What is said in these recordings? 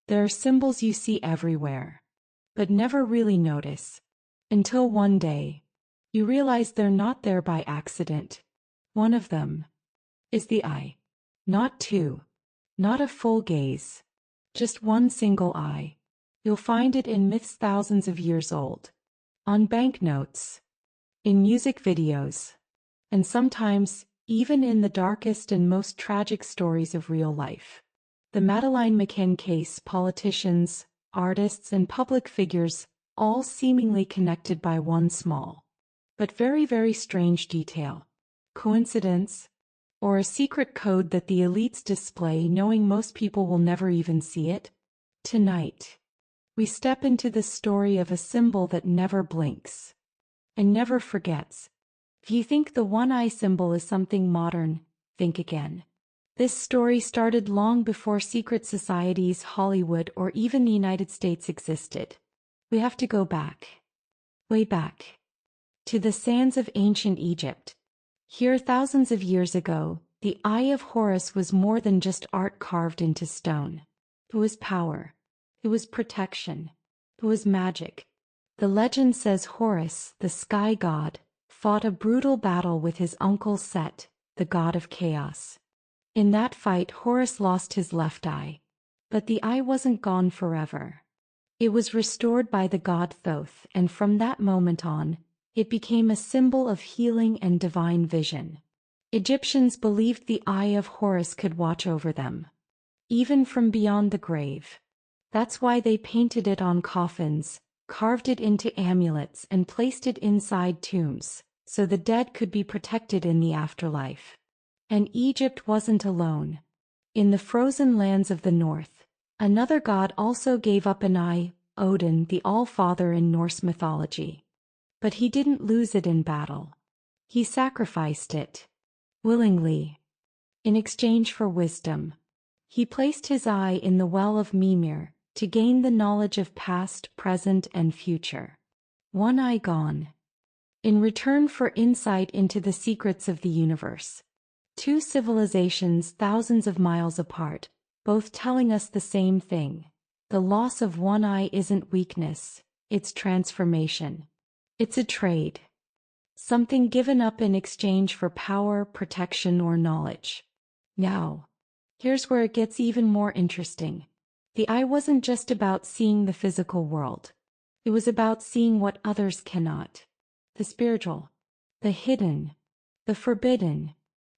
There are symbols you see everywhere, but never really notice, until one day, you realize they're not there by accident. One of them is the eye. Not two, not a full gaze, just one single eye. You'll find it in myths thousands of years old, on banknotes, in music videos, and sometimes even in the darkest and most tragic stories of real life. The Madeleine McCann case, politicians, artists, and public figures, all seemingly connected by one small, but very, very strange detail. Coincidence? Or a secret code that the elites display knowing most people will never even see it? Tonight, we step into the story of a symbol that never blinks and never forgets. If you think the one-eye symbol is something modern, think again. This story started long before secret societies, Hollywood, or even the United States existed. We have to go back, way back, to the sands of ancient Egypt. Here, thousands of years ago, the eye of Horus was more than just art carved into stone. It was power. It was protection. It was magic. The legend says Horus, the sky god, fought a brutal battle with his uncle Set, the god of chaos. In that fight, Horus lost his left eye. But the eye wasn't gone forever. It was restored by the god Thoth, and from that moment on, it became a symbol of healing and divine vision. Egyptians believed the eye of Horus could watch over them, even from beyond the grave. That's why they painted it on coffins, carved it into amulets, and placed it inside tombs, so the dead could be protected in the afterlife. And Egypt wasn't alone. In the frozen lands of the north, another god also gave up an eye, Odin, the All-Father in Norse mythology. But he didn't lose it in battle. He sacrificed it, willingly, in exchange for wisdom. He placed his eye in the well of Mimir to gain the knowledge of past, present, and future. One eye gone, in return for insight into the secrets of the universe. Two civilizations thousands of miles apart, both telling us the same thing. The loss of one eye isn't weakness, it's transformation. It's a trade. Something given up in exchange for power, protection, or knowledge. Now, here's where it gets even more interesting. The eye wasn't just about seeing the physical world. It was about seeing what others cannot. The spiritual, the hidden, the forbidden.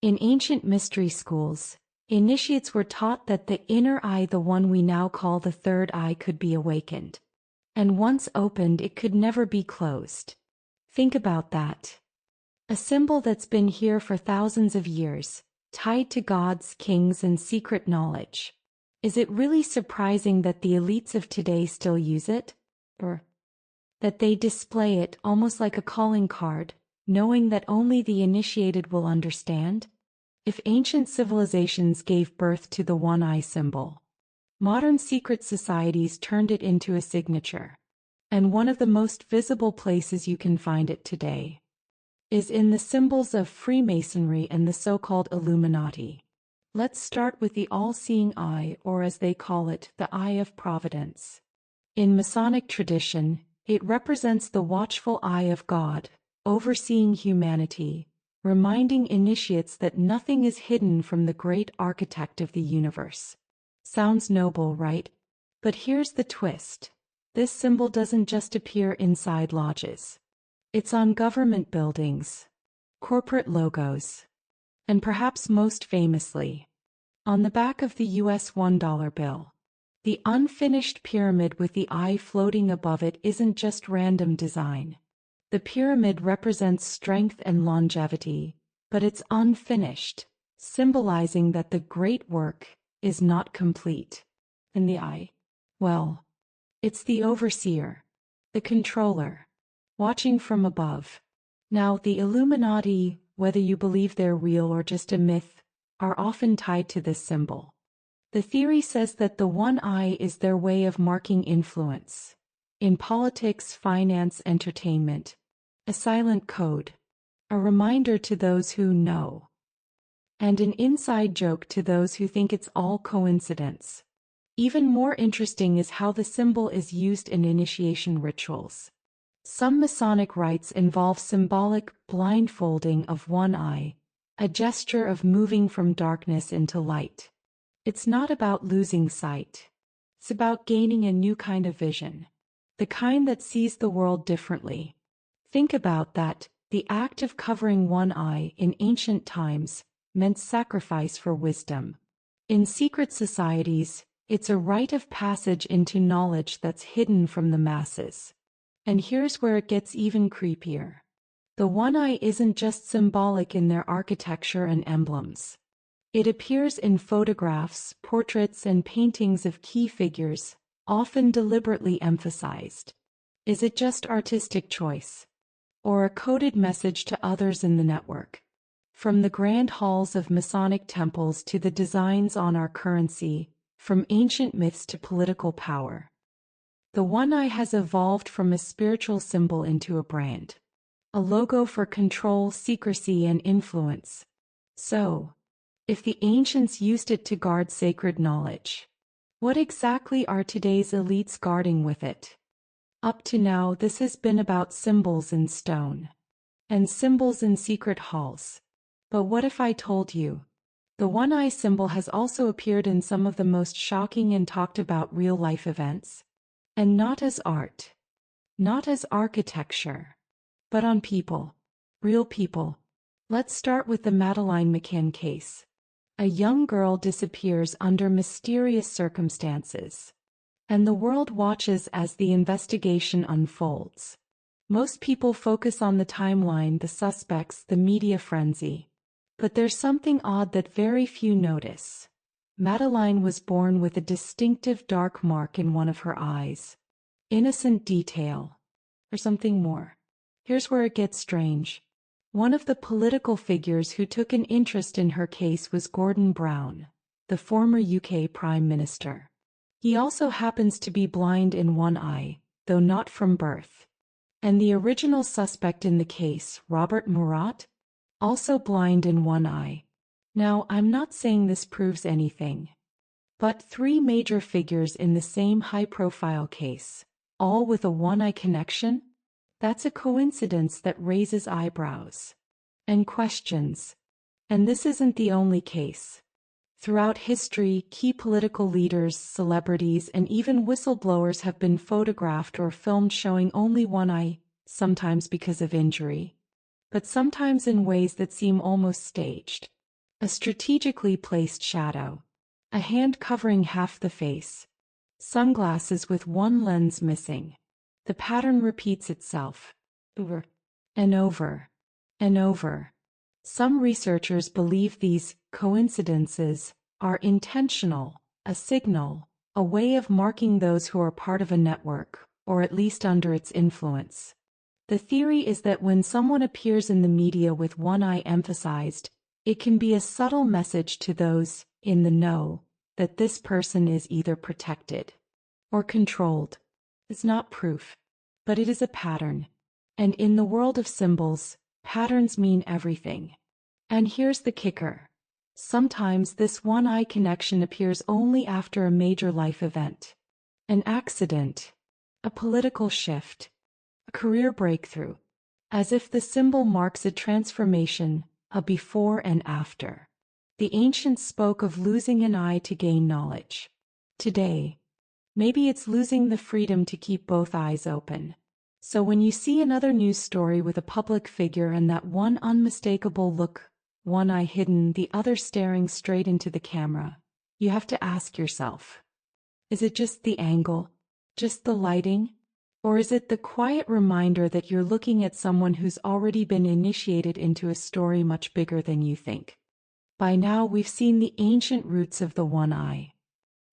In ancient mystery schools, initiates were taught that the inner eye, the one we now call the third eye, could be awakened. And once opened, it could never be closed. Think about that. A symbol that's been here for thousands of years, tied to gods, kings, and secret knowledge. Is it really surprising that the elites of today still use it? Or that they display it almost like a calling card, knowing that only the initiated will understand? If ancient civilizations gave birth to the one-eye symbol, modern secret societies turned it into a signature. And one of the most visible places you can find it today is in the symbols of Freemasonry and the so-called Illuminati. Let's start with the all-seeing eye, or as they call it, the Eye of Providence. In Masonic tradition, it represents the watchful eye of God, overseeing humanity, reminding initiates that nothing is hidden from the great architect of the universe. Sounds noble, right? But here's the twist. This symbol doesn't just appear inside lodges. It's on government buildings, corporate logos, and perhaps most famously, on the back of the US $1 bill. The unfinished pyramid with the eye floating above it isn't just random design. The pyramid represents strength and longevity, but it's unfinished, symbolizing that the great work is not complete. And the eye? Well, it's the overseer, the controller, watching from above. Now, the Illuminati, whether you believe they're real or just a myth, are often tied to this symbol. The theory says that the one eye is their way of marking influence. In politics, finance, entertainment, a silent code, a reminder to those who know, and an inside joke to those who think it's all coincidence. Even more interesting is how the symbol is used in initiation rituals. Some Masonic rites involve symbolic blindfolding of one eye, a gesture of moving from darkness into light. It's not about losing sight. It's about gaining a new kind of vision, the kind that sees the world differently. Think about that. The act of covering one eye in ancient times meant sacrifice for wisdom. In secret societies, it's a rite of passage into knowledge that's hidden from the masses. And here's where it gets even creepier. The one eye isn't just symbolic in their architecture and emblems. It appears in photographs, portraits, and paintings of key figures, often deliberately emphasized. Is it just artistic choice? Or a coded message to others in the network? From the grand halls of Masonic temples to the designs on our currency, from ancient myths to political power, the one eye has evolved from a spiritual symbol into a brand, a logo for control, secrecy, and influence. So, if the ancients used it to guard sacred knowledge, what exactly are today's elites guarding with it? Up to now, this has been about symbols in stone and symbols in secret halls. But what if I told you? The one-eye symbol has also appeared in some of the most shocking and talked about real-life events. And not as art, not as architecture, but on people, real people. Let's start with the Madeleine McCann case. A young girl disappears under mysterious circumstances, and the world watches as the investigation unfolds. Most people focus on the timeline, the suspects, the media frenzy. But there's something odd that very few notice. Madeleine was born with a distinctive dark mark in one of her eyes. Innocent detail. Or something more. Here's where it gets strange. One of the political figures who took an interest in her case was Gordon Brown, the former UK Prime Minister. He also happens to be blind in one eye, though not from birth. And the original suspect in the case, Robert Murat, also blind in one eye. Now, I'm not saying this proves anything. But three major figures in the same high-profile case, all with a one-eye connection? That's a coincidence that raises eyebrows and questions. And this isn't the only case. Throughout history, key political leaders, celebrities, and even whistleblowers have been photographed or filmed showing only one eye, sometimes because of injury, but sometimes in ways that seem almost staged. A strategically placed shadow, a hand covering half the face, sunglasses with one lens missing. The pattern repeats itself, over and over and over. Some researchers believe these coincidences are intentional, a signal, a way of marking those who are part of a network, or at least under its influence. The theory is that when someone appears in the media with one eye emphasized, it can be a subtle message to those in the know that this person is either protected or controlled. It's not proof, but it is a pattern. And in the world of symbols, patterns mean everything. And here's the kicker. Sometimes this one-eye connection appears only after a major life event. An accident, a political shift, a career breakthrough. As if the symbol marks a transformation, a before and after. The ancients spoke of losing an eye to gain knowledge. Today, maybe it's losing the freedom to keep both eyes open. So when you see another news story with a public figure and that one unmistakable look, one eye hidden, the other staring straight into the camera, you have to ask yourself, is it just the angle, just the lighting? Or is it the quiet reminder that you're looking at someone who's already been initiated into a story much bigger than you think? By now we've seen the ancient roots of the one eye,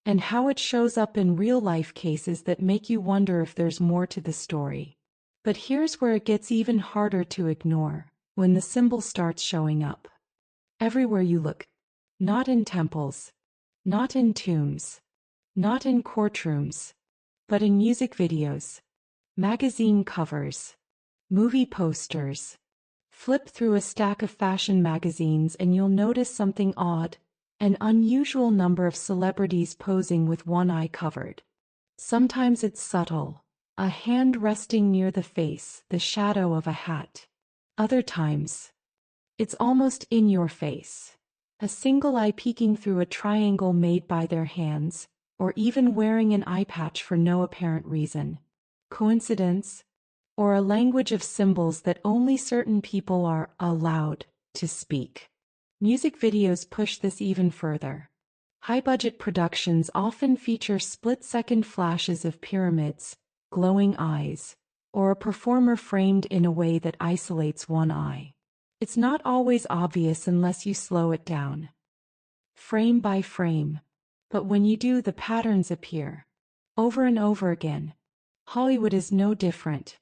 and how it shows up in real-life cases that make you wonder if there's more to the story. But here's where it gets even harder to ignore, when the symbol starts showing up. Everywhere you look. Not in temples, not in tombs, not in courtrooms, but in music videos, magazine covers, movie posters. Flip through a stack of fashion magazines and you'll notice something odd. An unusual number of celebrities posing with one eye covered. Sometimes it's subtle, a hand resting near the face, the shadow of a hat. Other times, it's almost in your face. A single eye peeking through a triangle made by their hands, or even wearing an eye patch for no apparent reason. Coincidence? Or a language of symbols that only certain people are allowed to speak. Music videos push this even further. High-budget productions often feature split-second flashes of pyramids, glowing eyes, or a performer framed in a way that isolates one eye. It's not always obvious unless you slow it down, frame by frame, but when you do, the patterns appear. Over and over again. Hollywood is no different.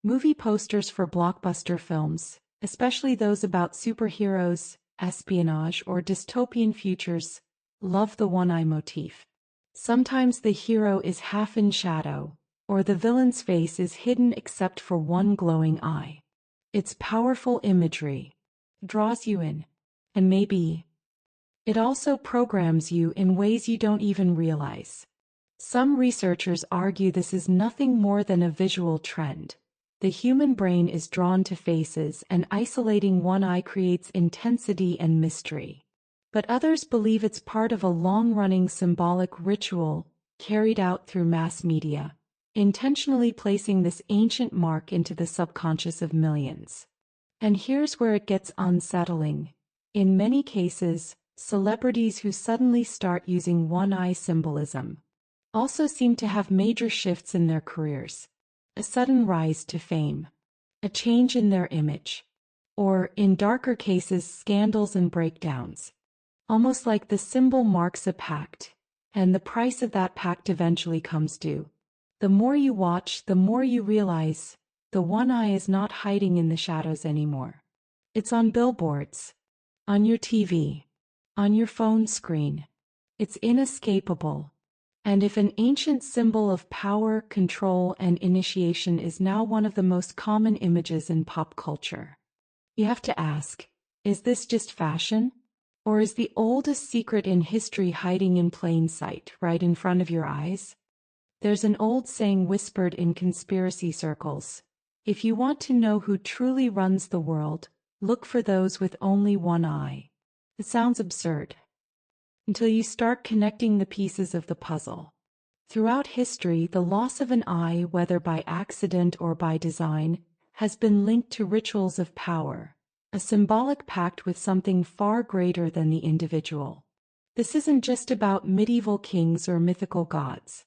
Movie posters for blockbuster films, especially those about superheroes, espionage, or dystopian futures, love the one-eye motif. Sometimes the hero is half in shadow, or the villain's face is hidden except for one glowing eye. It's powerful imagery, draws you in, and maybe it also programs you in ways you don't even realize. Some researchers argue this is nothing more than a visual trend. The human brain is drawn to faces, and isolating one eye creates intensity and mystery. But others believe it's part of a long-running symbolic ritual carried out through mass media, intentionally placing this ancient mark into the subconscious of millions. And here's where it gets unsettling. In many cases, celebrities who suddenly start using one-eye symbolism also seem to have major shifts in their careers. A sudden rise to fame, a change in their image, or, in darker cases, scandals and breakdowns. Almost like the symbol marks a pact, and the price of that pact eventually comes due. The more you watch, the more you realize the one eye is not hiding in the shadows anymore. It's on billboards, on your TV, on your phone screen. It's inescapable. And if an ancient symbol of power, control, and initiation is now one of the most common images in pop culture, you have to ask, is this just fashion? Or is the oldest secret in history hiding in plain sight, right in front of your eyes? There's an old saying whispered in conspiracy circles: if you want to know who truly runs the world, look for those with only one eye. It sounds absurd, until you start connecting the pieces of the puzzle. Throughout history, the loss of an eye, whether by accident or by design, has been linked to rituals of power, a symbolic pact with something far greater than the individual. This isn't just about medieval kings or mythical gods.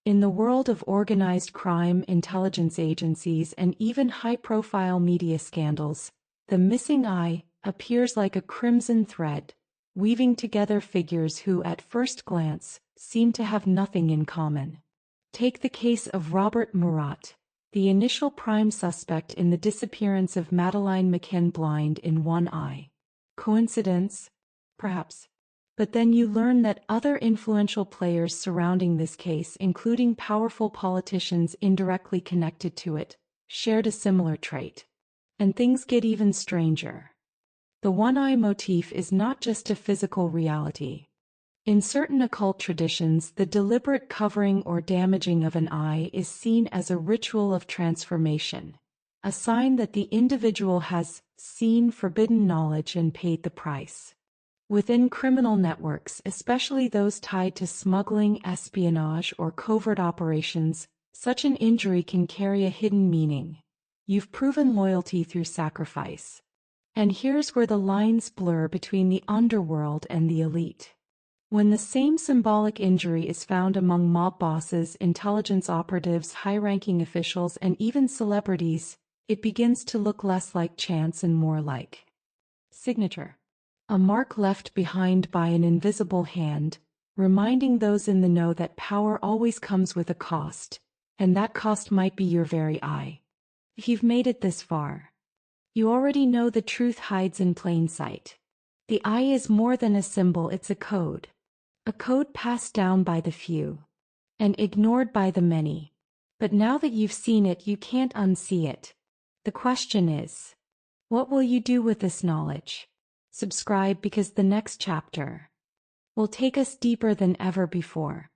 In the world of organized crime, intelligence agencies, and even high-profile media scandals, the missing eye appears like a crimson thread, weaving together figures who, at first glance, seem to have nothing in common. Take the case of Robert Murat, the initial prime suspect in the disappearance of Madeleine McCann, blind in one eye. Coincidence? Perhaps. But then you learn that other influential players surrounding this case, including powerful politicians indirectly connected to it, shared a similar trait. And things get even stranger. The one-eye motif is not just a physical reality. In certain occult traditions, the deliberate covering or damaging of an eye is seen as a ritual of transformation, a sign that the individual has seen forbidden knowledge and paid the price. Within criminal networks, especially those tied to smuggling, espionage, or covert operations, such an injury can carry a hidden meaning. You've proven loyalty through sacrifice. And here's where the lines blur between the underworld and the elite. When the same symbolic injury is found among mob bosses, intelligence operatives, high-ranking officials, and even celebrities, it begins to look less like chance and more like signature. A mark left behind by an invisible hand, reminding those in the know that power always comes with a cost, and that cost might be your very eye. If you've made it this far, you already know the truth hides in plain sight. The eye is more than a symbol, it's a code. A code passed down by the few and ignored by the many. But now that you've seen it, you can't unsee it. The question is, what will you do with this knowledge? Subscribe, because the next chapter will take us deeper than ever before.